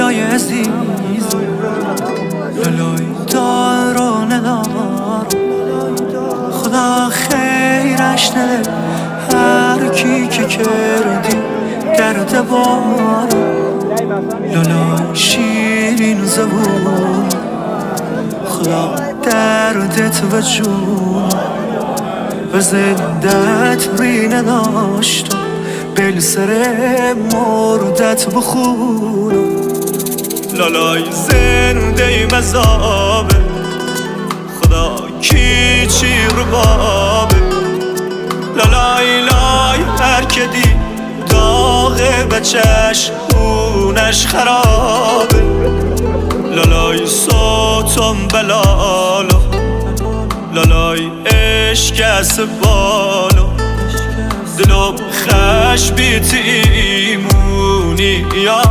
لالای عزیز لالای دار و ندار خدا خیرش نده هر کی که کردی درد بار لالای شیرین زبون خدا دردت و جون و زندت ری نداشتم بل سر مردت بخونم لالای زنده مذابه خدا کی چی ربابه لالای لای هر که دی داغه بچش اونش خرابه لالای صوتم بلالا لالای عشق از بالا دلم خش بیتیمونی یا